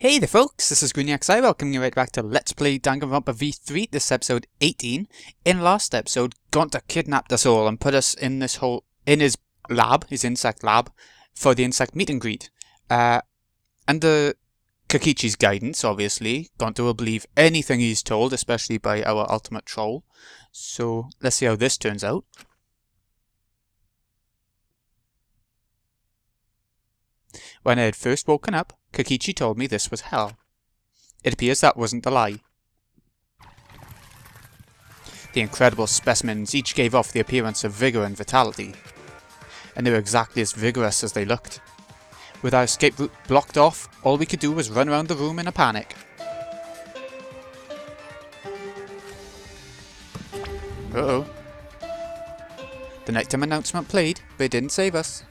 Hey there folks, this is GreenXI welcoming you right back to Let's Play Danganronpa V3, this is episode 18. In last episode, Gonta kidnapped us all and put us in his lab, his insect lab, for the insect meet and greet. Under Kakichi's guidance, obviously, Gonta will believe anything he's told, especially by our ultimate troll. So, let's see how this turns out. When I had first woken up, Kakichi told me this was hell. It appears that wasn't a lie. The incredible specimens each gave off the appearance of vigour and vitality, and they were exactly as vigorous as they looked. With our escape route blocked off, all we could do was run around the room in a panic. Uh-oh. The nighttime announcement played, but it didn't save us.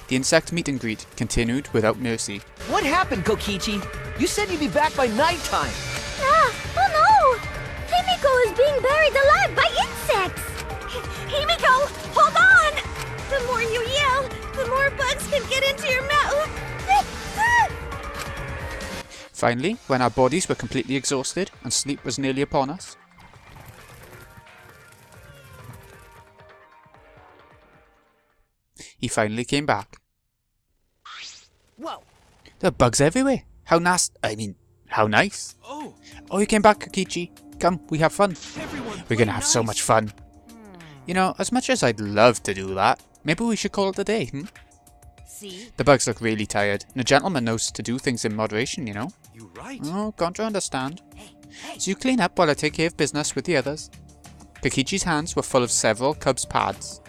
The insect meet and greet continued without mercy. What happened, Kokichi? You said you'd be back by nighttime. Oh no! Himiko is being buried alive by insects! Himiko, hold on! The more you yell, the more bugs can get into your mouth. Finally, when our bodies were completely exhausted and sleep was nearly upon us, he finally came back. Whoa! There are bugs everywhere. How nice. Oh, you came back, Kakichi. Come, we have fun. We're gonna have so much fun. You know, as much as I'd love to do that, maybe we should call it a day, See? The bugs look really tired, and a gentleman knows to do things in moderation, you know? You're right. Oh, can't you understand? So you clean up while I take care of business with the others. Kakichi's hands were full of several Cubs pads.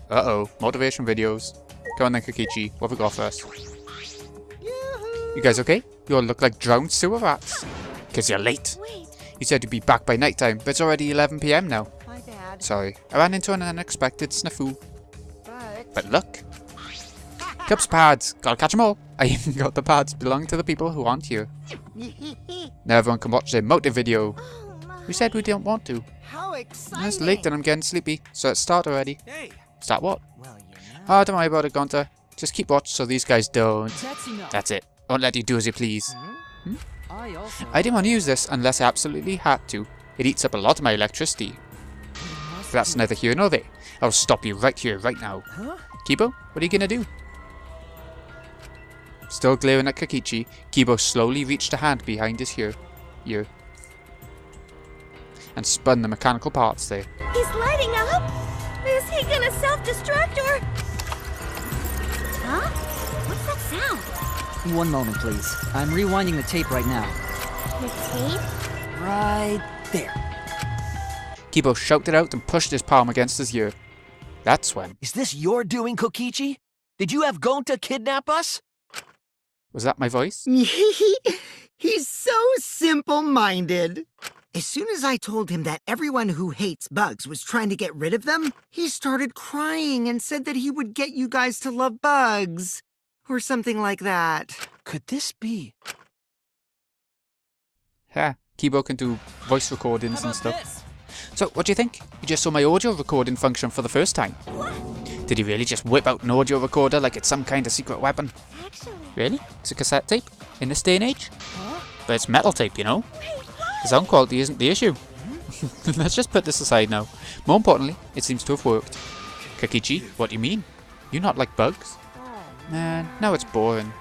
Uh-oh, motivation videos. Go on then, Kakichi, what have we got for us? You guys okay? You all look like drowned sewer rats. Because you're late. Wait. You said you'd be back by nighttime, but it's already 11 PM now. My bad. Sorry, I ran into an unexpected snafu. But look. Cubs pads, gotta catch 'em all. I even got the pads belonging to the people who aren't here. Now everyone can watch their motive video. We said we didn't want to. How exciting! It's late and I'm getting sleepy, so let's start already. Hey. Start what? Well, you know. Oh, don't worry about it, Gonta. Just keep watch so these guys don't. That's enough. That's it. Won't let you do as you please. I didn't want to use this unless I absolutely had to. It eats up a lot of my electricity. But that's neither here nor there. I'll stop you right here, right now. Huh? Kibo, what are you gonna do? Still glaring at Kakichi, Kibo slowly reached a hand behind his ear, and spun the mechanical parts there. He's lighting up? Is he gonna self-destruct or... Huh? What's that sound? One moment, please. I'm rewinding the tape right now. The tape? Right there. Kibo shouted out and pushed his palm against his ear. That's when. Is this your doing, Kokichi? Did you have Gonta kidnap us? Was that my voice? He's so simple-minded. As soon as I told him that everyone who hates bugs was trying to get rid of them, he started crying and said that he would get you guys to love bugs. Or something like that. Could this be? Ha, Kibo can do voice recordings and stuff. So, what do you think? You just saw my audio recording function for the first time. Did he really just whip out an audio recorder like it's some kind of secret weapon? Actually... Really? It's a cassette tape? In this day and age? But it's metal tape, you know? The sound quality isn't the issue. Let's just put this aside now. More importantly, it seems to have worked. Kakichi, what do you mean? You not like bugs? Man, now it's boring.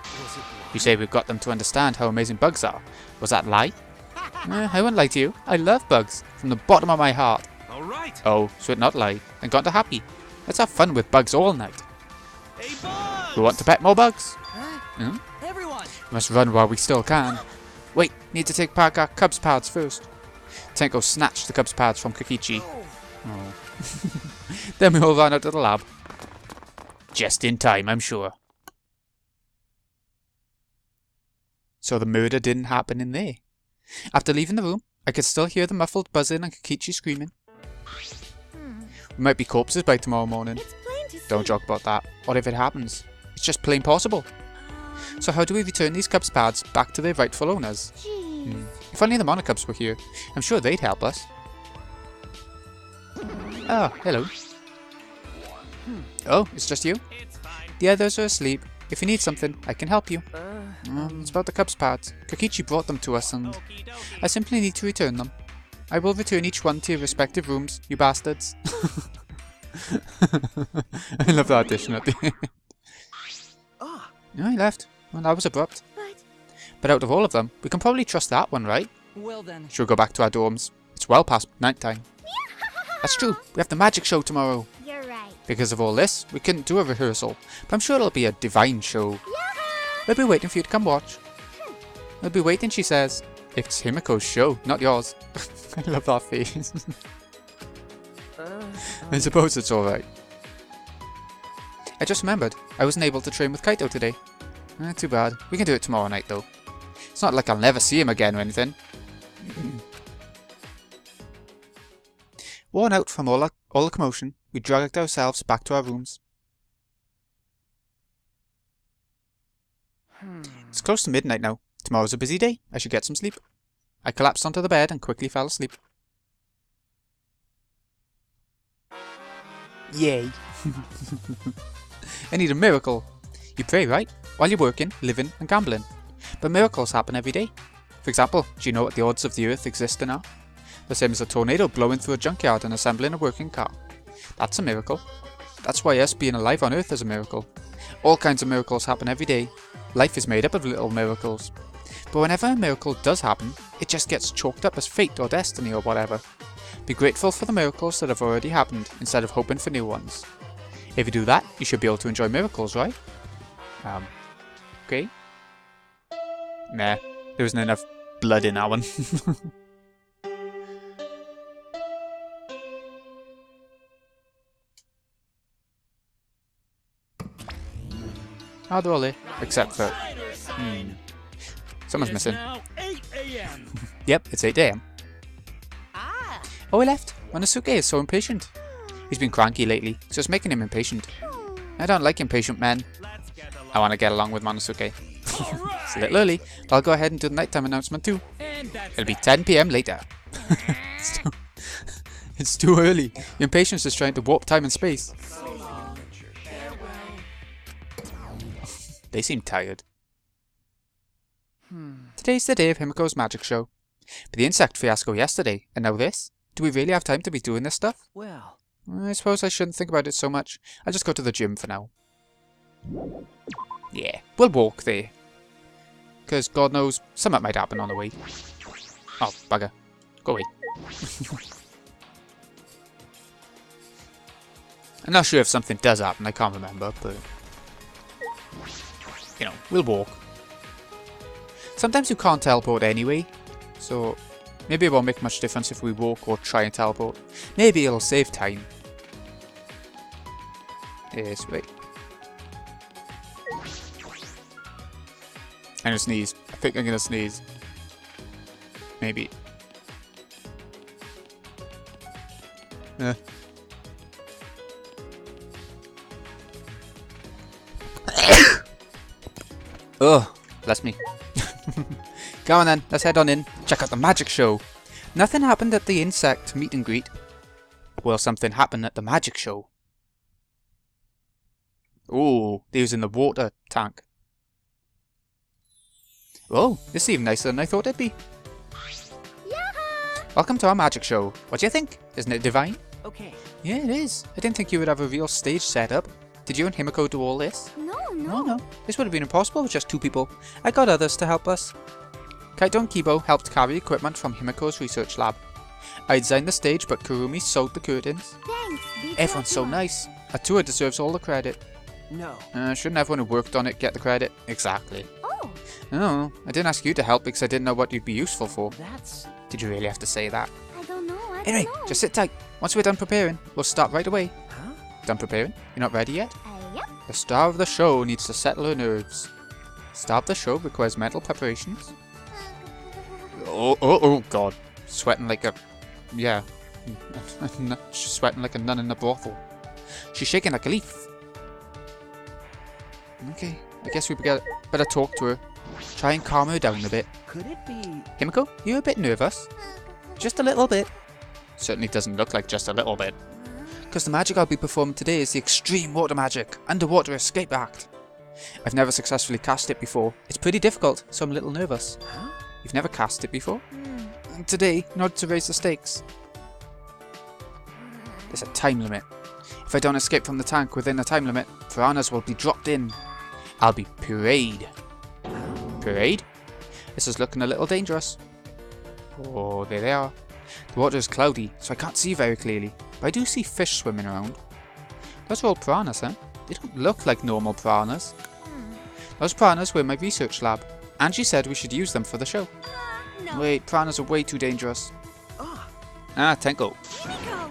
You say we've got them to understand how amazing bugs are. Was that a lie? I won't lie to you. I love bugs. From the bottom of my heart. Alright. Oh, so it not lie. And got to happy. Let's have fun with bugs all night. Hey, bugs! We want to pet more bugs? Everyone! We must run while we still can. Wait, need to take back our Cubs pads first. Tenko snatched the Cubs pads from Kakichi. Oh. Then we all ran out to the lab. Just in time, I'm sure. So the murder didn't happen in there. After leaving the room, I could still hear the muffled buzzing and Kakichi screaming. We might be corpses by tomorrow morning. It's plain to see. Don't joke about that. What if it happens? It's just plain possible. So how do we return these Cubs pads back to their rightful owners? Jeez. If only the Monocubs were here, I'm sure they'd help us. Oh, hello. Oh, it's just you? The others are asleep. If you need something, I can help you. It's about the Cubs parts. Kokichi brought them to us and I simply need to return them. I will return each one to your respective rooms, you bastards. I love that addition at the end. Oh, he left. Well, that was abrupt. But out of all of them, we can probably trust that one, right? Well then. Should we go back to our dorms? It's well past night time. That's true. We have the magic show tomorrow. You're right. Because of all this, we couldn't do a rehearsal. But I'm sure it'll be a divine show. We'll be waiting for you to come watch. We'll be waiting, she says. It's Himiko's show, not yours. I love that face. I suppose it's alright. I just remembered, I wasn't able to train with Kaito today. Too bad. We can do it tomorrow night though. It's not like I'll never see him again or anything. Worn out from all the commotion, we dragged ourselves back to our rooms. It's close to midnight now. Tomorrow's a busy day. I should get some sleep. I collapsed onto the bed and quickly fell asleep. Yay. I need a miracle. You pray, right? While you're working, living and gambling. But miracles happen every day. For example, do you know what the odds of the Earth existing are? The same as a tornado blowing through a junkyard and assembling a working car. That's a miracle. That's why us being alive on Earth is a miracle. All kinds of miracles happen every day. Life is made up of little miracles. But whenever a miracle does happen, it just gets chalked up as fate or destiny or whatever. Be grateful for the miracles that have already happened instead of hoping for new ones. If you do that, you should be able to enjoy miracles, right? Okay. Nah, there wasn't enough blood in that one. Oh, they're all here, except for... Someone's missing. Yep, it's 8 AM. Oh, he left. Monosuke is so impatient. He's been cranky lately, so it's making him impatient. I don't like impatient men. I want to get along with Monosuke. It's a little early, but I'll go ahead and do the nighttime announcement too. It'll be 10 PM later. It's too early. Your impatience is trying to warp time and space. They seem tired. Today's the day of Himiko's magic show. But the insect fiasco yesterday, and now this? Do we really have time to be doing this stuff? Well, I suppose I shouldn't think about it so much. I'll just go to the gym for now. Yeah, we'll walk there. Because God knows, something might happen on the way. Oh, bugger. Go away. I'm not sure if something does happen, I can't remember, but... You know, we'll walk. Sometimes you can't teleport anyway, so maybe it won't make much difference if we walk or try and teleport. Maybe it'll save time. Yes, wait. I'm gonna sneeze. I think I'm gonna sneeze. Maybe. Ugh, bless me. Come on then, let's head on in. Check out the magic show. Nothing happened at the insect meet and greet. Well, something happened at the magic show. Ooh, they was in the water tank. Oh, this is even nicer than I thought it'd be. Welcome to our magic show. What do you think? Isn't it divine? okay. Yeah, it is. I didn't think you would have a real stage set up. Did you and Himiko do all this? No. This would have been impossible with just 2 people. I got others to help us. Kaito and Kibo helped carry equipment from Himiko's research lab. I designed the stage, but Kurumi sewed the curtains. Thanks. Everyone's so nice. Atua deserves all the credit. No. Shouldn't everyone who worked on it get the credit? Exactly. Oh, No, I didn't ask you to help because I didn't know what you'd be useful for. That's... Did you really have to say that? I don't know. Anyway, just sit tight. Once we're done preparing, we'll start right away. Huh? Done preparing? You're not ready yet? Yep. The star of the show needs to settle her nerves. Star of the show requires mental preparations. Oh god. Sweating like a... yeah. She's sweating like a nun in a brothel. She's shaking like a leaf. Okay, I guess we better talk to her. Try and calm her down a bit. Could it be... Himiko, you're a bit nervous. Just a little bit. Certainly doesn't look like just a little bit. Because the magic I'll be performing today is the extreme water magic underwater escape act. I've never successfully cast it before. It's pretty difficult, so I'm a little nervous. You've never cast it before? And today, in order to raise the stakes. There's a time limit. If I don't escape from the tank within the time limit, piranhas will be dropped in. I'll be pureed. Pureed? This is looking a little dangerous. Oh, there they are. The water is cloudy, so I can't see very clearly, but I do see fish swimming around. Those are all piranhas, huh? They don't look like normal piranhas. Those piranhas were in my research lab. Angie said we should use them for the show. No. Wait, piranhas are way too dangerous. Tenko.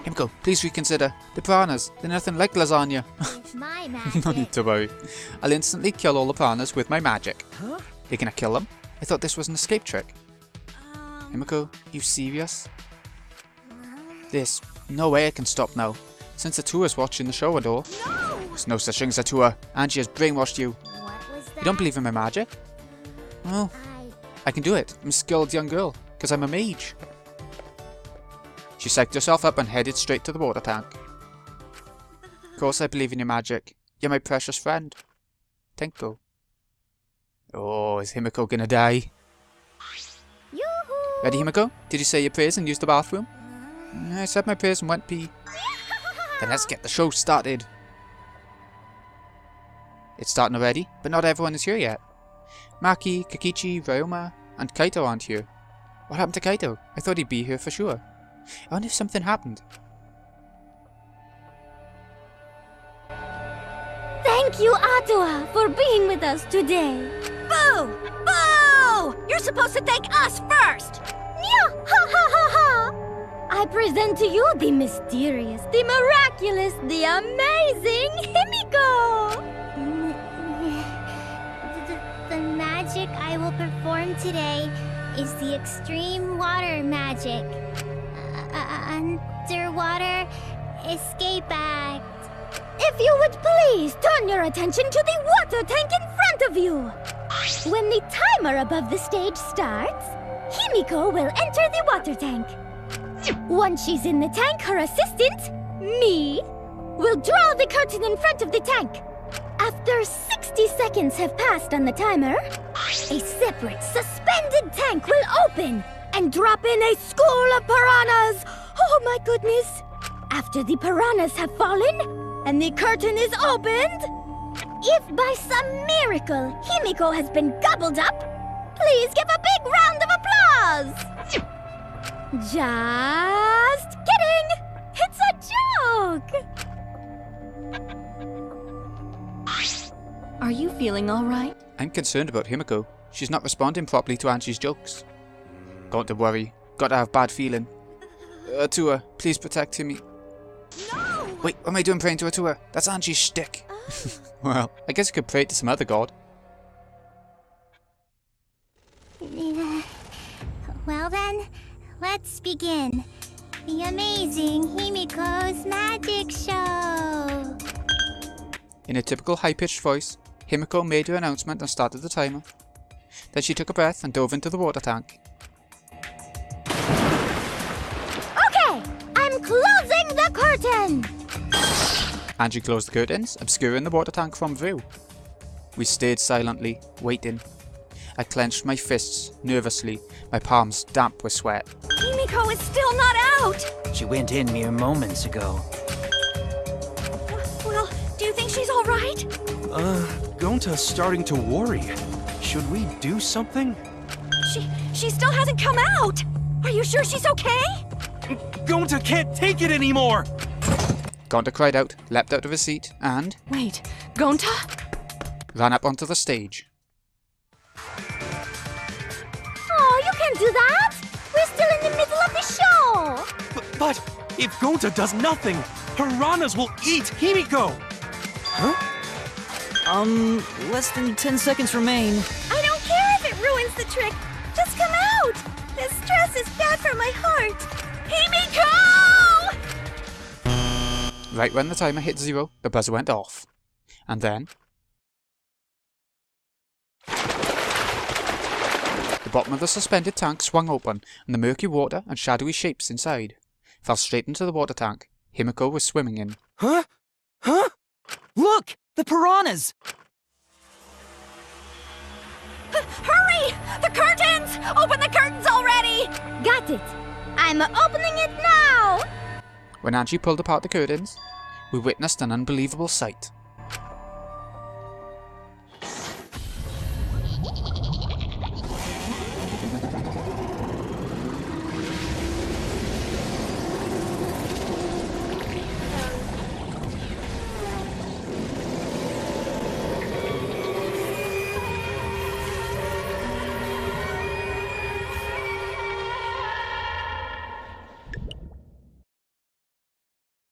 Himiko, please reconsider. The piranhas, they're nothing like lasagna. It's my magic. No need to worry. I'll instantly kill all the piranhas with my magic. Huh? You're gonna kill them? I thought this was an escape trick. Himiko, you serious? There's no way I can stop now, since the tour's watching the show and all. No! There's no such thing as a tour. Angie has brainwashed you. What was that? You don't believe in my magic? Well, I can do it. I'm a skilled young girl, because I'm a mage. She psyched herself up and headed straight to the water tank. Of course I believe in your magic. You're my precious friend. Tenko. Oh, is Himiko gonna die? Yoo-hoo! Ready, Himiko? Did you say your prayers and use the bathroom? I said my prayers and went pee. Then let's get the show started. It's starting already, but not everyone is here yet. Maki, Kakichi, Ryoma, and Kaito aren't here. What happened to Kaito? I thought he'd be here for sure. I wonder if something happened. Thank you, Atua, for being with us today. Boo! Boo! You're supposed to thank us first! Yeah! Ha ha ha ha! I present to you the mysterious, the miraculous, the amazing Himiko! The magic I will perform today is the extreme water magic. Underwater escape act. If you would please turn your attention to the water tank in front of you. When the timer above the stage starts, Himiko will enter the water tank. Once she's in the tank, her assistant, me, will draw the curtain in front of the tank. After 60 seconds have passed on the timer, a separate suspended tank will open and drop in a school of piranhas. Oh my goodness! After the piranhas have fallen and the curtain is opened, if by some miracle Himiko has been gobbled up, please give a big round of applause! Just kidding! It's a joke! Are you feeling all right? I'm concerned about Himiko. She's not responding properly to Angie's jokes. Got to worry. Got to have bad feeling. Atua, please protect Himi. No! Wait, what am I doing praying to Atua? That's Angie's shtick. Well, I guess I could pray to some other god. Well then, let's begin. The amazing Himiko's magic show. In a typical high-pitched voice, Himiko made her announcement and started the timer. Then she took a breath and dove into the water tank. Okay, I'm closing the curtain! Angie closed the curtains, obscuring the water tank from view. We stayed silently, waiting. I clenched my fists, nervously, my palms damp with sweat. Himiko is still not out! She went in mere moments ago. Well, do you think she's all right? Gonta's starting to worry. Should we do something? She still hasn't come out! Are you sure she's okay? Gonta can't take it anymore! Gonta cried out, leapt out of his seat, and Wait, Gonta? ran up onto the stage. Oh, you can't do that! We're still in the middle of the show! But if Gonta does nothing, piranhas will eat Himiko! Less than 10 seconds remain. I don't care if it ruins the trick! Just come out! This stress is bad for my heart! Himiko! Right when the timer hit 0, the buzzer went off. And then the bottom of the suspended tank swung open, and the murky water and shadowy shapes inside fell straight into the water tank Himiko was swimming in. Huh? Look! The piranhas! Hurry! The curtains! Open the curtains already! Got it. I'm opening it now. When Angie pulled apart the curtains, we witnessed an unbelievable sight.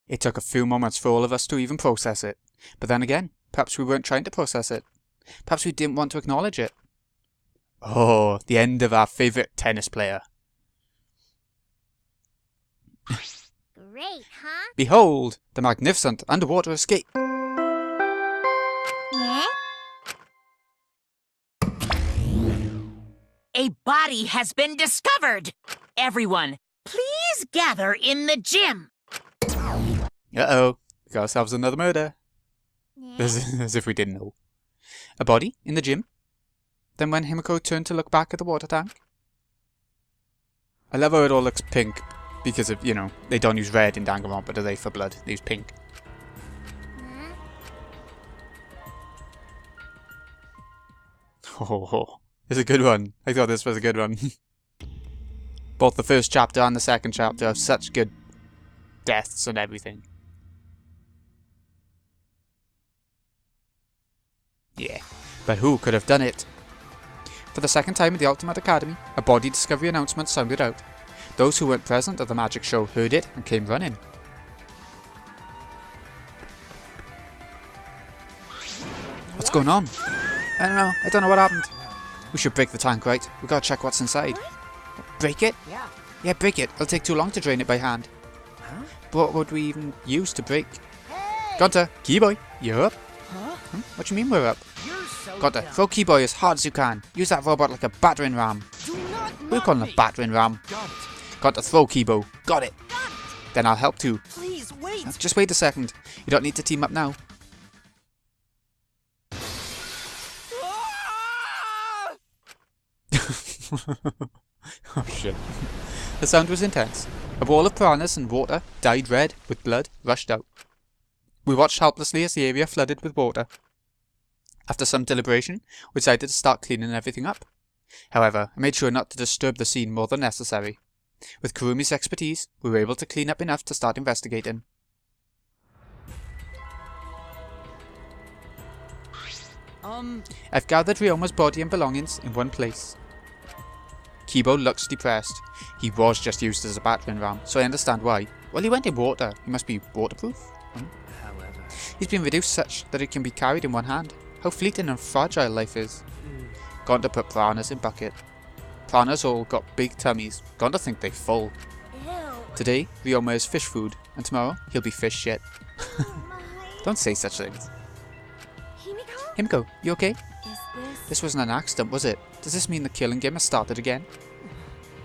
It took a few moments for all of us to even process it. But then again, perhaps we weren't trying to process it. Perhaps we didn't want to acknowledge it. Oh, the end of our favourite tennis player. Great, huh? Behold, the magnificent underwater escape. Yeah? A body has been discovered! Everyone, please gather in the gym! Uh-oh, we got ourselves another murder. Yeah? As if we didn't know. A body in the gym. Then when Himiko turned to look back at the water tank. I love how it all looks pink. Because of, you know, they don't use red in Danganronpa, do they, for blood? They use pink. Oh, it's a good one. I thought this was a good one. Both the first chapter and the second chapter have such good deaths and everything. Yeah, but who could have done it? For the second time at the Ultimate Academy, a body discovery announcement sounded out. Those who weren't present at the magic show heard it and came running. What's going on? I don't know what happened. We should break the tank, right? We gotta check what's inside. Break it? Yeah, break it. It'll take too long to drain it by hand. What would we even use to break? Gunter, Keyboy, you're up. What do you mean we're up? Gunter, throw Keyboy as hard as you can. Use that robot like a battering ram. We're calling a battering ram. Gunter, throw Keyboy. Got it. Then I'll help too. Please wait. Just wait a second. You don't need to team up now. Oh shit. The sound was intense. A wall of piranhas and water, dyed red with blood, rushed out. We watched helplessly as the area flooded with water. After some deliberation, we decided to start cleaning everything up. However, I made sure not to disturb the scene more than necessary. With Kurumi's expertise, we were able to clean up enough to start investigating. I've gathered Ryoma's body and belongings in one place. Kibo looks depressed. He was just used as a battering ram, so I understand why. Well, he went in water. He must be waterproof. However, He's been reduced such that it can be carried in one hand. How fleeting and fragile life is. Gone to put piranhas in bucket. Piranhas all got big tummies. Gone to think they're full. Today, Ryoma is fish food, and tomorrow, he'll be fish shit. Don't say such things. Himiko, you okay? This wasn't an accident, was it? Does this mean the killing game has started again?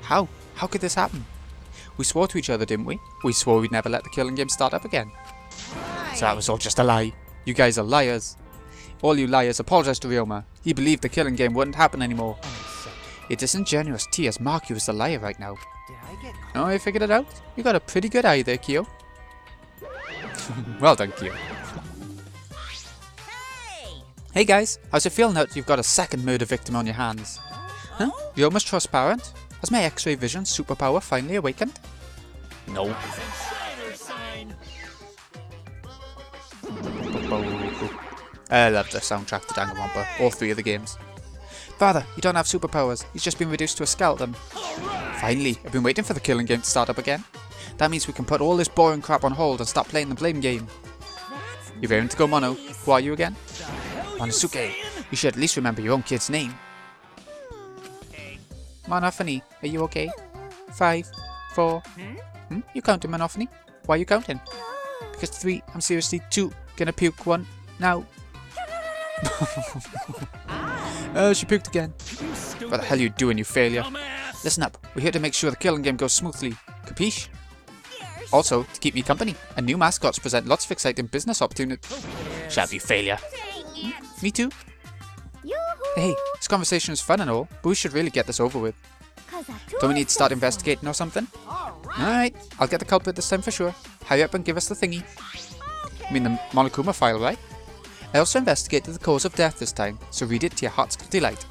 How? How could this happen? We swore to each other, didn't we? We swore we'd never let the killing game start up again. So that was all just a lie. You guys are liars. All you liars apologize to Ryoma. He believed the killing game wouldn't happen anymore. Your disingenuous tears mark you as the liar right now. Oh, I figured it out. You got a pretty good eye there, Kyo. Well done, Kyo. Hey guys, how's it feel now that you've got a second murder victim on your hands? Huh? Ryoma's transparent? Has my X-ray vision superpower finally awakened? No. I love the soundtrack to Danganronpa, all three of the games. Father, you don't have superpowers, he's just been reduced to a skeleton. Finally, I've been waiting for the killing game to start up again. That means we can put all this boring crap on hold and stop playing the blame game. You're raring to go, Mono. Who are you again? Monosuke, you should at least remember your own kid's name. Monophony, are you okay? 5, 4... You counting, Monophony? Why are you counting? Because 3, I'm seriously 2, gonna puke 1, now. She puked again. What the hell are you doing, you failure? Listen up, we're here to make sure the killing game goes smoothly. Capiche? Also, to keep me company, and new mascots present lots of exciting business opportunities. Shut up, you failure. Me too. Yoo-hoo! Hey, this conversation is fun and all, but we should really get this over with. Don't we need to start investigating or something? Alright, I'll get the culprit this time for sure. Hurry up and give us the thingy. I mean the Monokuma file, right? I also investigated the cause of death this time, so read it to your heart's delight.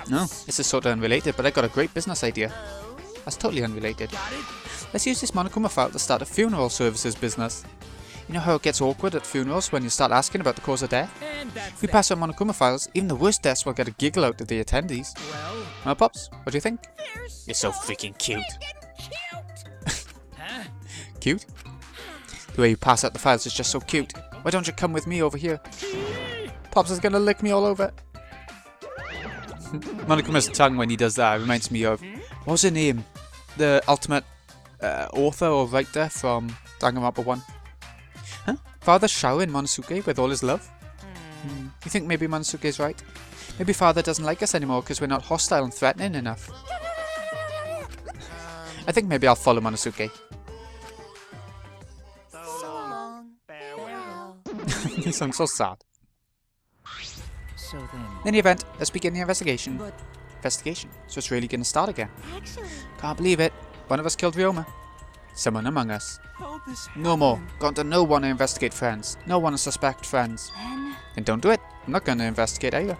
No, this is sort of unrelated, but I got a great business idea. That's totally unrelated. Let's use this Monokuma file to start a funeral services business. You know how it gets awkward at funerals when you start asking about the cause of death? If we pass out Monokuma files, even the worst deaths will get a giggle out of the attendees. Well, Pops, what do you think? You're so freaking cute. Cute? The way you pass out the files is just so cute. Why don't you come with me over here? Pops is gonna lick me all over. Monokuma's tongue when he does that reminds me of, what was her name? The ultimate author or writer from Danganronpa 1. Huh? Father's showering Monosuke with all his love? You think maybe Monosuke's right? Maybe Father doesn't like us anymore because we're not hostile and threatening enough. I think maybe I'll follow Monosuke. You sound so sad. So then... In any event, let's begin the investigation. Investigation? So it's really gonna start again. Can't believe it. One of us killed Ryoma. Someone among us. No more. Going to no one to investigate friends. No one to suspect friends. Then don't do it. I'm not gonna investigate either.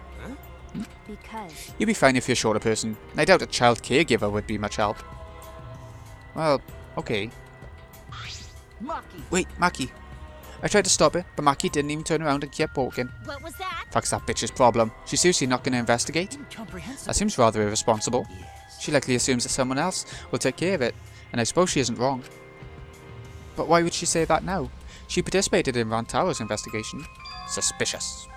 Because... You'd be fine if you're a shorter person. I doubt a child caregiver would be much help. Well, okay. Wait, Maki. I tried to stop it, but Maki didn't even turn around and kept walking. What was that? Fuck's that bitch's problem. She's seriously not going to investigate? That seems rather irresponsible. She likely assumes that someone else will take care of it, and I suppose she isn't wrong. But why would she say that now? She participated in Rantaro's investigation. Suspicious.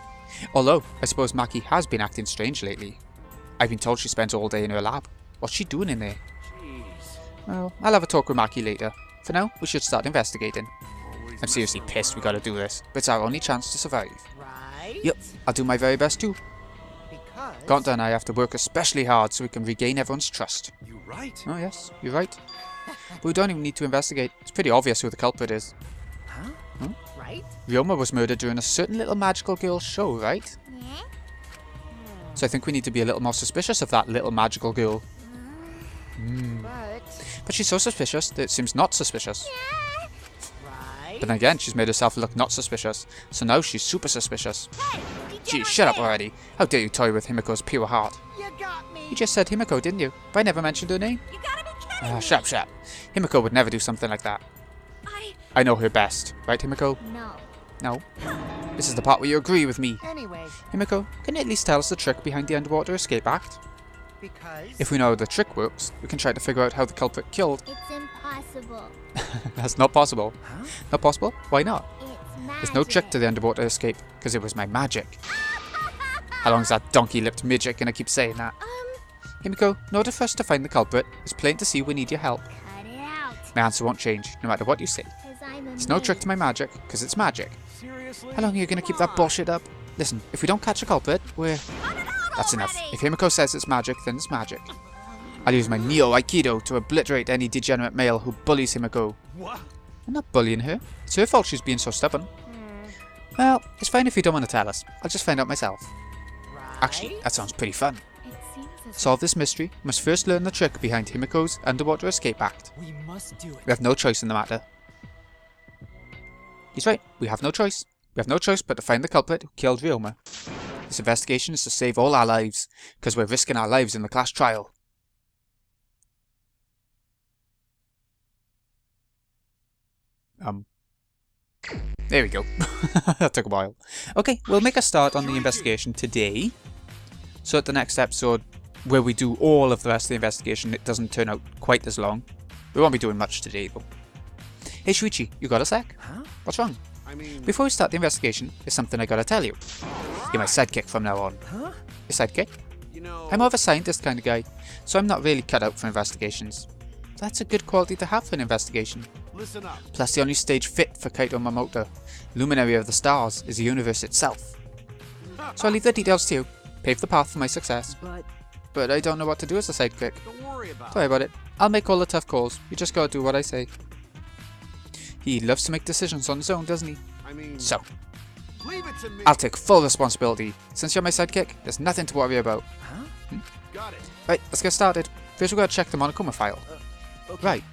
Although, I suppose Maki has been acting strange lately. I've been told she spends all day in her lab. What's she doing in there? Well, I'll have a talk with Maki later. For now, we should start investigating. I'm seriously pissed we gotta do this, but it's our only chance to survive. Yep, I'll do my very best too. Gonta and I have to work especially hard so we can regain everyone's trust. You right? Oh yes, you're right. But we don't even need to investigate. It's pretty obvious who the culprit is. Huh? Right? Ryoma was murdered during a certain little magical girl's show, right? Yeah? So I think we need to be a little more suspicious of that little magical girl. But she's so suspicious that it seems not suspicious. But then again, she's made herself look not suspicious, so now she's super suspicious. Gee, shut up already. How dare you toy with Himiko's pure heart? You got me. You just said Himiko, didn't you? But I never mentioned her name. You gotta be kidding me! Shut up. Himiko would never do something like that. I know her best. Right, Himiko? No. No. This is the part where you agree with me. Anyway, Himiko, can you at least tell us the trick behind the Underwater Escape Act? because... If we know how the trick works, we can try to figure out how the culprit killed. It's impossible. That's not possible. Huh? Not possible? Why not? It's magic. There's no trick to the Underwater Escape, because it was my magic. How long's that donkey-lipped midget gonna keep saying that? Himiko, in order for us to find the culprit, it's plain to see we need your help. Cut it out. My answer won't change, no matter what you say. 'Cause I'm a There's no trick to my magic, because it's magic. Seriously? How long are you gonna keep that bullshit up? Listen, if we don't catch a culprit, we're... That's enough. If Himiko says it's magic, then it's magic. I'll use my Neo Aikido to obliterate any degenerate male who bullies Himiko. What? I'm not bullying her. It's her fault she's being so stubborn. Well, it's fine if you don't want to tell us. I'll just find out myself. Actually, that sounds pretty fun. It seems as Solve this mystery, we must first learn the trick behind Himiko's Underwater Escape Act. We must do it. We have no choice in the matter. He's right, we have no choice. We have no choice but to find the culprit who killed Ryoma. This investigation is to save all our lives, because we're risking our lives in the class trial. There we go. That took a while. Okay, we'll make a start on the investigation today. So at the next episode, where we do all of the rest of the investigation, it doesn't turn out quite as long. We won't be doing much today, though. Hey Shuichi, you got a sec? Huh? What's wrong? I mean... Before we start the investigation, there's something I gotta tell you. You're my sidekick from now on. Huh? Your sidekick? You know... I'm more of a scientist kind of guy, so I'm not really cut out for investigations. That's a good quality to have for an investigation. Listen up. Plus the only stage fit for Kaito Mamoto, luminary of the stars, is the universe itself. So I'll leave the details to you. Pave the path for my success. But I don't know what to do as a sidekick. Don't worry about Don't worry about it. I'll make all the tough calls. You just gotta do what I say. He loves to make decisions on his own, doesn't he? I mean... So, Leave it to me. I'll take full responsibility. Since you're my sidekick, there's nothing to worry about. Huh? Got it. Right, let's get started. First we've got to check the Monokuma file. Okay. Right.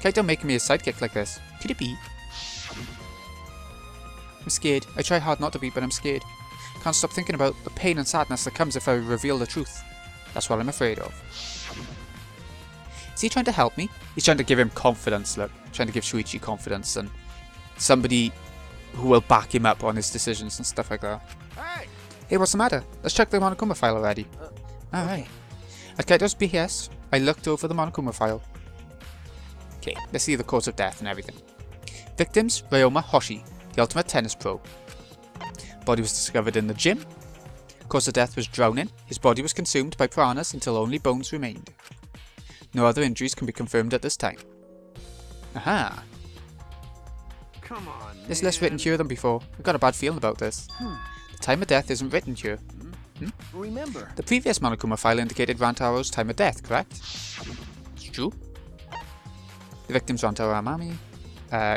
Kaito making me a sidekick like this. Could it be? I'm scared. I try hard not to be, but I'm scared. Can't stop thinking about the pain and sadness that comes if I reveal the truth. That's what I'm afraid of. Is he trying to help me? He's trying to give him confidence, look. Trying to give Shuichi confidence and somebody who will back him up on his decisions and stuff like that. Hey. Hey, what's the matter? Let's check the Monokuma file already. Alright. At Kaito's behest, I looked over the Monokuma file. Okay, let's see the cause of death and everything. Victims, Ryoma Hoshi, the ultimate tennis pro. Body was discovered in the gym. Cause of death was drowning. His body was consumed by piranhas until only bones remained. No other injuries can be confirmed at this time. Aha! Come on. There's less written here than before. I've got a bad feeling about this. The time of death isn't written here. Remember. The previous Monokuma file indicated Rantaro's time of death, correct? It's true. The victim's Rantaro Amami.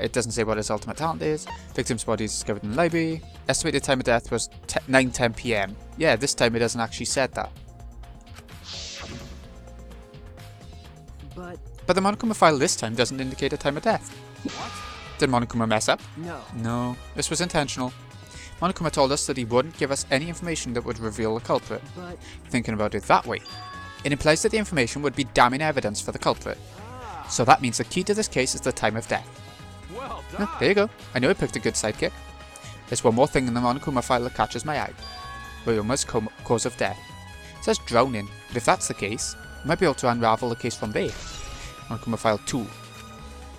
It doesn't say what his ultimate talent is. Victim's body is discovered in the library. Estimated time of death was 9:10 PM. Yeah, this time it doesn't actually said that. But the Monokuma file this time doesn't indicate a time of death. What? Did Monokuma mess up? No. No, this was intentional. Monokuma told us that he wouldn't give us any information that would reveal the culprit. But Thinking about it that way, it implies that the information would be damning evidence for the culprit. So that means the key to this case is the time of death. well done. There you go. I know I picked a good sidekick. There's one more thing in the Monokuma file that catches my eye. Ryoma's cause of death. It says drowning, but if that's the case, we might be able to unravel the case from there. Monokuma file 2.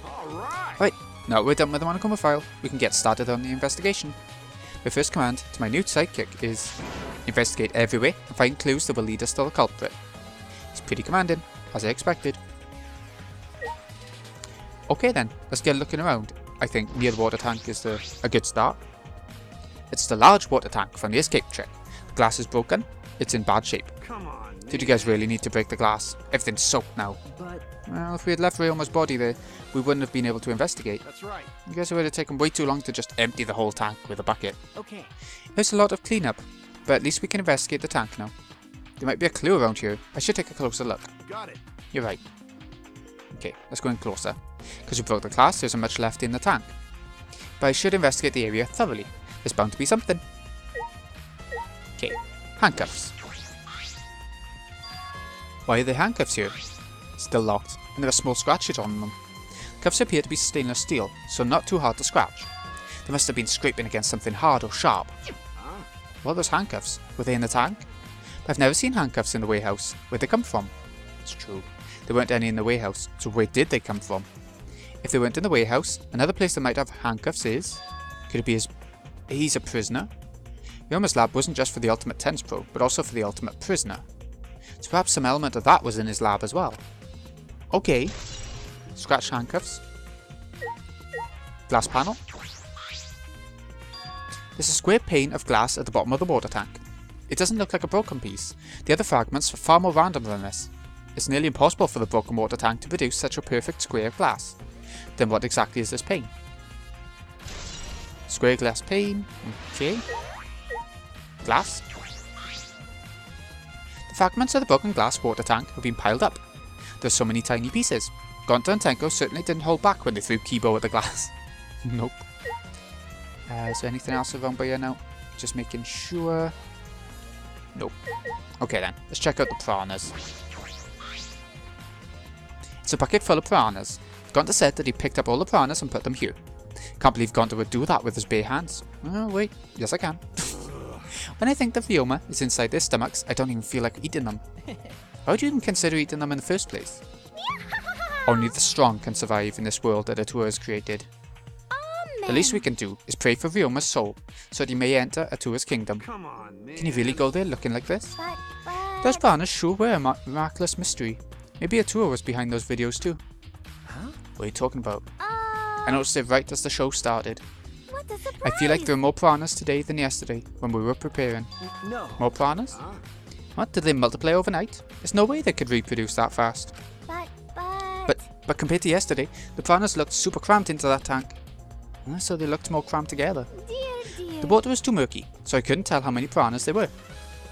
Alright. Right, now we're done with the Monokuma file, we can get started on the investigation. My first command to my new sidekick is investigate everywhere and find clues that will lead us to the culprit. It's pretty commanding, as I expected. Okay then, let's get looking around. I think near the water tank is a good start. It's the large water tank from the escape trick. The glass is broken, it's in bad shape. Come on. Did you guys really need to break the glass? Everything's soaked now. But Well, if we had left Ryoma's body there, we wouldn't have been able to investigate. that's right. I guess it would have taken way too long to just empty the whole tank with a bucket. Okay. There's a lot of cleanup, but at least we can investigate the tank now. There might be a clue around here. I should take a closer look. Got it. You're right. Okay, let's go in closer. Because we broke the glass, there isn't much left in the tank. But I should investigate the area thoroughly. There's bound to be something. Okay, handcuffs. Why are there handcuffs here? Still locked, and there are small scratches on them. Cuffs appear to be stainless steel, so not too hard to scratch. They must have been scraping against something hard or sharp. What are those handcuffs? Were they in the tank? But I've never seen handcuffs in the warehouse. Where'd they come from? It's true. There weren't any in the warehouse, so where did they come from? If they weren't in the warehouse, another place that might have handcuffs is... Could it be he's a prisoner? Ryoma's lab wasn't just for the ultimate tennis pro, but also for the ultimate prisoner. So perhaps some element of that was in his lab as well. Okay. Scratch handcuffs. Glass panel. There's a square pane of glass at the bottom of the water tank. It doesn't look like a broken piece. The other fragments are far more random than this. It's nearly impossible for the broken water tank to produce such a perfect square of glass. Then what exactly is this pane? Square glass pane. Okay. Glass. The fragments of the broken glass water tank have been piled up. There's so many tiny pieces. Gonta and Tenko certainly didn't hold back when they threw Kibo at the glass. Nope. Is there anything else around by here now? Just making sure. Nope. Okay then, let's check out the piranhas. It's a bucket full of piranhas. Gonta said that he picked up all the piranhas and put them here. Can't believe Gonta would do that with his bare hands. Oh wait, yes I can. When I think that Ryoma is inside their stomachs, I don't even feel like eating them. Why would you even consider eating them in the first place? Only the strong can survive in this world that Atua has created. The least we can do is pray for Ryoma's soul, so that he may enter Atua's kingdom. Come on, man. Can he really go there looking like this? But... Those piranhas sure were a miraculous mystery. Maybe Atua was behind those videos too. Huh? What are you talking about? I noticed it right as the show started. What a surprise! I feel like there are more piranhas today than yesterday, when we were preparing. No. More piranhas? Huh? What, did they multiply overnight? There's no way they could reproduce that fast. But compared to yesterday, the piranhas looked super cramped into that tank. So they looked more cramped together. Dear, dear. The water was too murky, so I couldn't tell how many piranhas there were.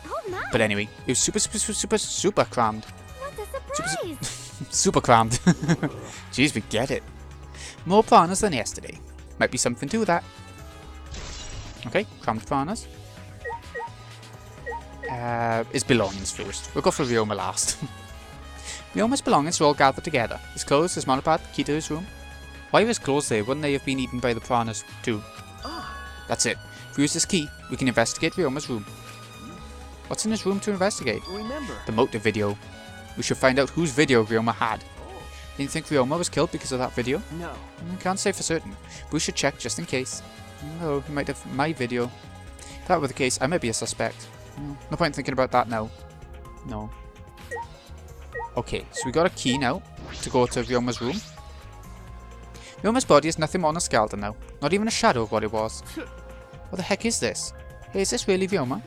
Oh my! But anyway, it was super crammed. What a surprise! Super crammed. Jeez, we get it. More piranhas than yesterday. Might be something to that. Okay, crammed piranhas. His belongings first. We'll go for Ryoma last. Ryoma's belongings were all gathered together. His clothes, his monopod, key to his room. Why were his clothes there? Wouldn't they have been eaten by the piranhas too? That's it. If we use this key, we can investigate Ryoma's room. What's in his room to investigate? Remember. The motive video. We should find out whose video Ryoma had. Do you think Ryoma was killed because of that video? No. I can't say for certain, but we should check just in case. No, he might have my video. If that were the case, I might be a suspect. No point in thinking about that now. No. Okay, so we got a key now to go to Ryoma's room. Ryoma's body is nothing more than a skeleton now. Not even a shadow of what it was. What the heck is this? Hey, is this really Ryoma?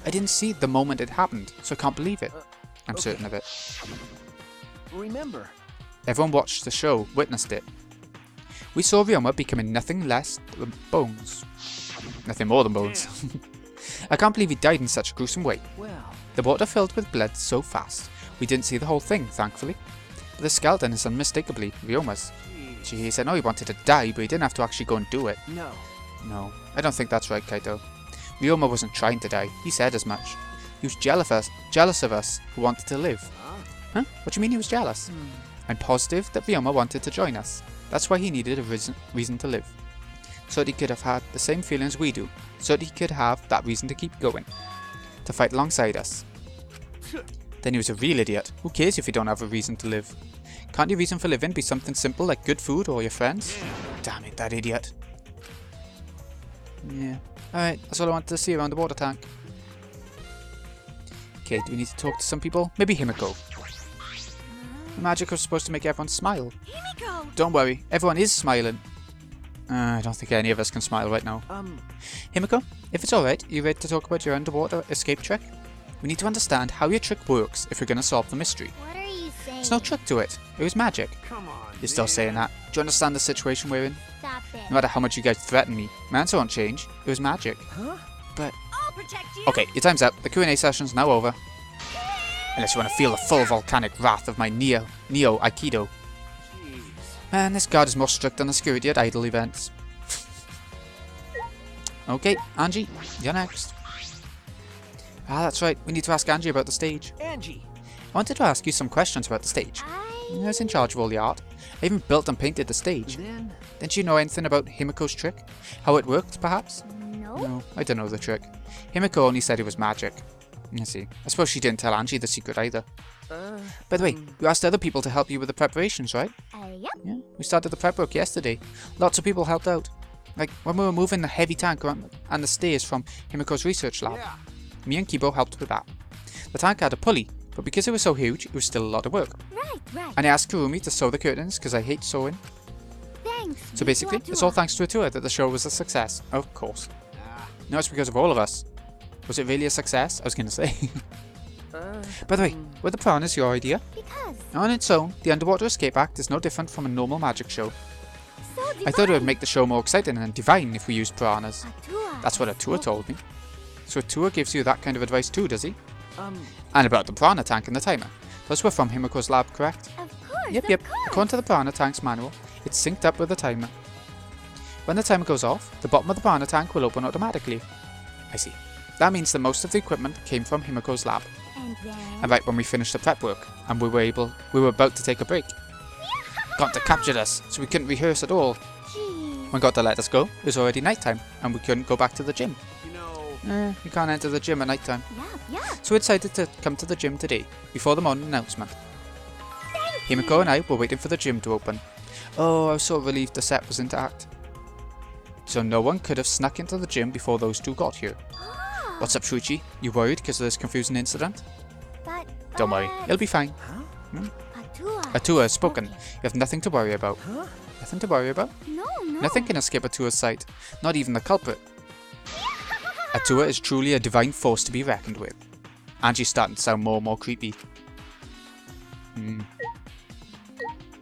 I didn't see it the moment it happened, so I can't believe it. I'm certain of it. Remember. Everyone watched the show, witnessed it. We saw Ryoma becoming nothing less than bones. Nothing more than bones. I can't believe he died in such a gruesome way. Well. The water filled with blood so fast. We didn't see the whole thing, thankfully. But the skeleton is unmistakably Ryoma's. Jeez, I know he wanted to die, but he didn't have to actually go and do it. No. No, I don't think that's right, Kaito. Ryoma wasn't trying to die. He said as much. He was jealous of us who wanted to live. Huh? What do you mean he was jealous? I'm positive that Ryoma wanted to join us. That's why he needed a reason to live. So that he could have had the same feelings we do. So that he could have that reason to keep going. To fight alongside us. Then he was a real idiot. Who cares if you don't have a reason to live? Can't your reason for living be something simple like good food or your friends? Damn it, that idiot. Yeah. Alright, that's all I wanted to see around the water tank. Okay, do we need to talk to some people? Maybe Himiko. The magic was supposed to make everyone smile. Himiko! Don't worry, everyone is smiling. I don't think any of us can smile right now. Himiko, if it's alright, you ready to talk about your underwater escape trick? We need to understand how your trick works if we're going to solve the mystery. What are you saying? There's no trick to it. It was magic. Come on. You're still saying that. Do you understand the situation we're in? Stop it. No matter how much you guys threaten me, my answer won't change. It was magic. Huh? But... I'll protect you! Okay, your time's up. The Q&A session's now over. Unless you want to feel the full volcanic wrath of my Neo Aikido. Jeez. Man, this guard is more strict on the security at idle events. Okay, Angie, you're next. Ah, that's right. We need to ask Angie about the stage. Angie. I wanted to ask you some questions about the stage. I was in charge of all the art. I even built and painted the stage. Then. Didn't you know anything about Himiko's trick? How it worked, perhaps? No. No, I don't know the trick. Himiko only said it was magic. I see. I suppose she didn't tell Angie the secret either. By the way, you asked other people to help you with the preparations, right? Yep. Yeah, we started the prep work yesterday. Lots of people helped out. Like when we were moving the heavy tank around and the stairs from Himiko's research lab. Yeah. Me and Kibo helped with that. The tank had a pulley, but because it was so huge, it was still a lot of work. Right. And I asked Kurumi to sew the curtains because I hate sewing. Thanks. So basically, it's all thanks to a tour that the show was a success. Of course. No, it's because of all of us. Was it really a success? I was going to say. By the way, were the piranhas your idea? Because On its own, the Underwater Escape Act is no different from a normal magic show. so I thought it would make the show more exciting and divine if we used piranhas. a tour. That's what a tour told me. So a tour gives you that kind of advice too, does he? Um. And about the piranha tank and the timer. Those were from Himiko's lab, correct? Of course. Yep. Of course. According to the piranha tank's manual, it's synced up with the timer. When the timer goes off, the bottom of the piranha tank will open automatically. I see. That means that most of the equipment came from Himiko's lab. And then. And right when we finished the prep work, and we were about to take a break. Gonta captured us, so we couldn't rehearse at all. Jeez. When Gonta let us go, it was already nighttime, and we couldn't go back to the gym. You know. You can't enter the gym at nighttime. Yeah. So we decided to come to the gym today, before the morning announcement. Himiko and I were waiting for the gym to open. Oh, I was so relieved the set was intact. So no one could have snuck into the gym before those two got here. What's up, Shuichi? You worried because of this confusing incident? But. Don't worry, it'll be fine. A tour. A tour has spoken. You have nothing to worry about. Huh? Nothing to worry about? No. Nothing can escape a tour's sight, not even the culprit. A tour is truly a divine force to be reckoned with. Angie's starting to sound more and more creepy.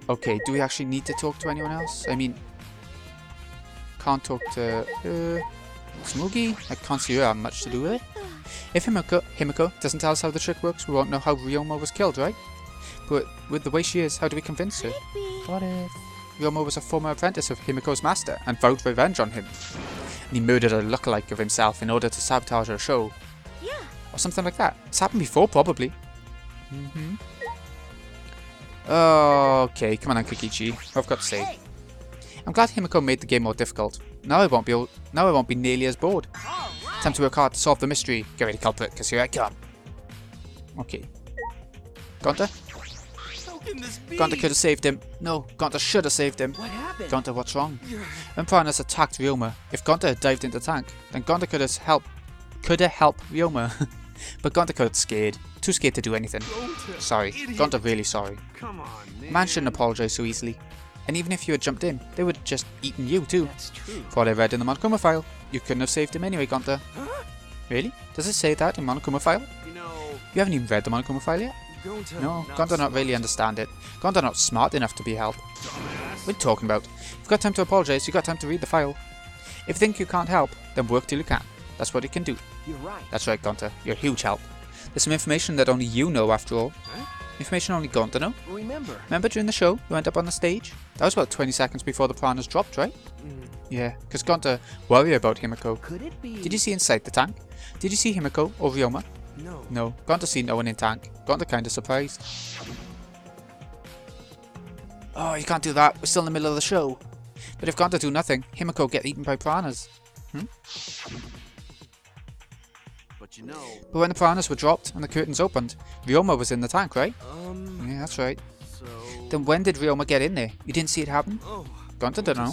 Okay, do we actually need to talk to anyone else? I mean, can't talk to... Smoogie, I can't see her having much to do with it. If Himiko doesn't tell us how the trick works, we won't know how Ryoma was killed, right? But with the way she is, how do we convince her? What if Ryoma was a former apprentice of Himiko's master and vowed revenge on him? And he murdered a lookalike of himself in order to sabotage her show? Yeah. Or something like that. It's happened before, probably. Okay, come on, Kokichi. What I've got to say. I'm glad Himiko made the game more difficult. Now I won't be nearly as bored. Time to work hard to solve the mystery. Get ready, culprit, because here I come. Okay. Gonta? Gonta could have saved him. No, Gonta should have saved him. What happened? Gonta, what's wrong? When Piranhas attacked Ryoma, if Gonta had dived into the tank, then Gonta could have helped Ryoma. But Gonta got scared. Too scared to do anything. Sorry. Gonta really sorry. Come on, man. Man shouldn't apologise so easily. And even if you had jumped in, they would have just eaten you too. That's true. For what I read in the Monokuma file, you couldn't have saved him anyway, Gonta. Huh? Really? Does it say that in Monokuma file? You know, You haven't even read the Monokuma file yet? Gonta, No, Gonta not really understand it. Gonta not smart enough to be help. What are you talking about? If you've got time to apologise, you've got time to read the file. If you think you can't help, then work till you can. That's what you can do. You're right. That's right, Gonta. You're a huge help. There's some information that only you know after all. Huh? Information only Gonta know. remember During the show, you went up on the stage? That was about 20 seconds before the piranhas dropped, right? Yeah, because Gonta worried about Himiko. Could it be? Did you see inside the tank? Did you see Himiko or Ryoma? No. No, Gonta seen no one in tank. Gonta kinda surprised. Oh, you can't do that. We're still in the middle of the show. But if Gonta do nothing, Himiko get eaten by piranhas. But you know, But when the piranhas were dropped and the curtains opened, Ryoma was in the tank, right? Yeah, that's right. so... Then when did Ryoma get in there? You didn't see it happen? Oh, Gonta don't know.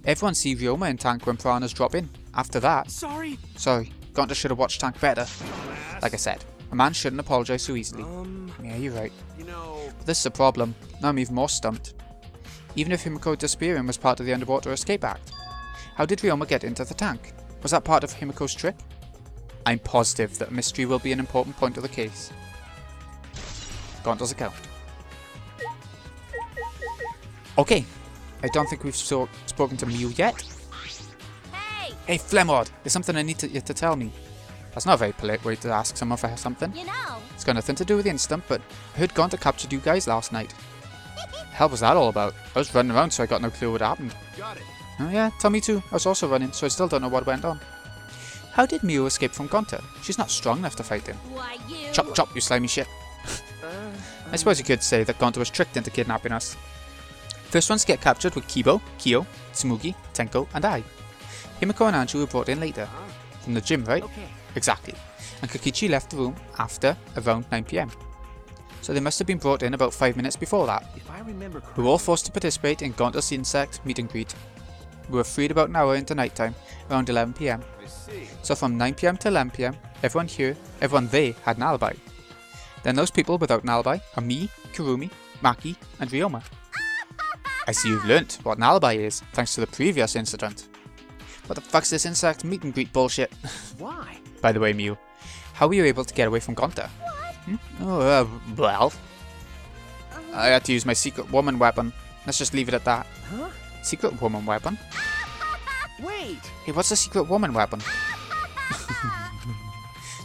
Everyone see Ryoma in tank when piranhas drop in. After that, sorry. sorry, Gonta should have watched tank better. Like I said, a man shouldn't apologise so easily. Yeah, you're right. You know... But this is a problem. Now I'm even more stumped. Even if Himiko disappearing was part of the underwater escape act, how did Ryoma get into the tank? Was that part of Himiko's trick? I'm positive that mystery will be an important point of the case. Gonta's account. Okay, I don't think we've spoken to Mew yet. Hey! Hey, Flemord, there's something I need you to tell me. That's not a very polite way to ask someone for something. You know. It's got nothing to do with the instant, but I heard Gonta captured you guys last night. The hell was that all about? I was running around, so I got no clue what happened. Got it. Oh yeah, tell me too. I was also running, so I still don't know what went on. How did Mew escape from Gonta? She's not strong enough to fight him. Why, you... Chop chop, you slimy shit. I suppose you could say that Gonta was tricked into kidnapping us. First ones to get captured were Kibo, Kyo, Tsumugi, Tenko, and I. Himiko and Anju were brought in later. From the gym, right? Okay. Exactly. And Kokichi left the room after around 9 PM. So they must have been brought in about 5 minutes before that. If I remember We correctly, were all forced to participate in Gonta's insect meet and greet. We were freed about an hour into nighttime, around 11 PM. I see. So from 9 PM to 11 PM, everyone there had an alibi. Then those people without an alibi are me, Kurumi, Maki, and Ryoma. I see you've learnt what an alibi is, thanks to the previous incident. What the fuck's this insect meet and greet bullshit? why? By the way, Mew, how were you able to get away from Gonta? Oh, well, I had to use my secret woman weapon. Let's just leave it at that. Huh? Secret woman weapon? Wait! Hey, what's a secret woman weapon?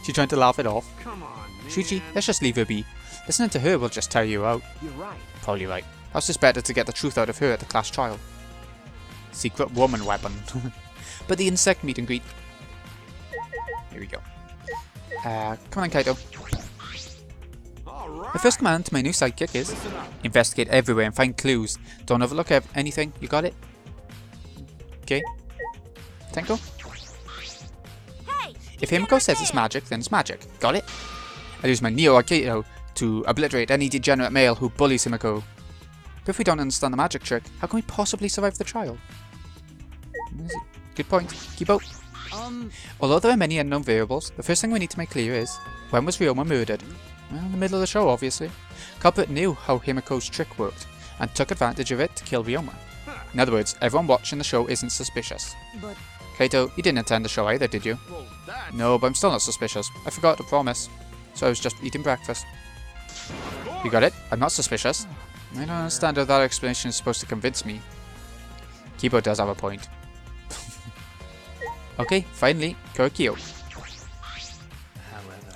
She trying to laugh it off. Come on, man. Shuichi, let's just leave her be. Listening to her will just tire you out. You're right. Probably right. How's this better to get the truth out of her at the class trial? Secret woman weapon. But the insect meet and greet. Here we go. Come on, Kaito. All right. The first command to my new sidekick is Listen up. investigate everywhere and find clues. Don't overlook anything. You got it? Okay. Tenko? Hey! If Himiko says it's magic, then it's magic. Got it? I'll use my Neo Aikido to obliterate any degenerate male who bullies Himiko. But if we don't understand the magic trick, how can we possibly survive the trial? Good point. Keep out. Although there are many unknown variables, the first thing we need to make clear is, when was Ryoma murdered? Well, in the middle of the show, obviously. Culprit knew how Himiko's trick worked, and took advantage of it to kill Ryoma. In other words, everyone watching the show isn't suspicious. But Kaito, you didn't attend the show either, did you? Well, that's... No, but I'm still not suspicious. I forgot to promise. So I was just eating breakfast. You got it? I'm not suspicious. I don't understand how that explanation is supposed to convince me. Kibo does have a point. Okay, finally, Kurikyo.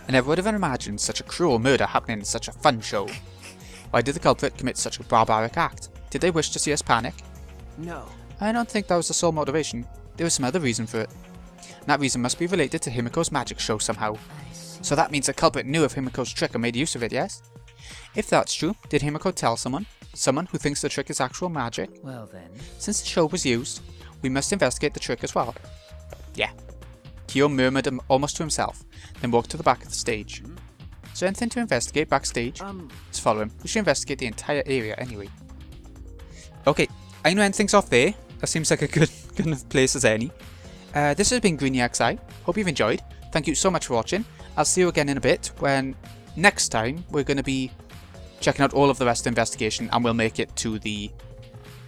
I never would have imagined such a cruel murder happening in such a fun show. Why did the culprit commit such a barbaric act? Did they wish to see us panic? No. I don't think that was the sole motivation. There was some other reason for it. And that reason must be related to Himiko's magic show somehow. So that means the culprit knew of Himiko's trick and made use of it, yes? If that's true, did Himiko tell someone? Someone who thinks the trick is actual magic? Well then. Since the show was used, we must investigate the trick as well. Yeah. Kyo murmured almost to himself, then walked to the back of the stage. Is there anything to investigate backstage? Let's follow him. We should investigate the entire area anyway. Okay, I know anything's off there. That seems like a good enough place as any. This has been Greeny XI. Hope you've enjoyed. Thank you so much for watching. I'll see you again in a bit when next time we're going to be checking out all of the rest of the investigation and we'll make it to the,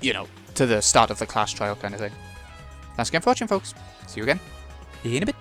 to the start of the class trial kind of thing. Thanks again for watching, folks. See you again in a bit.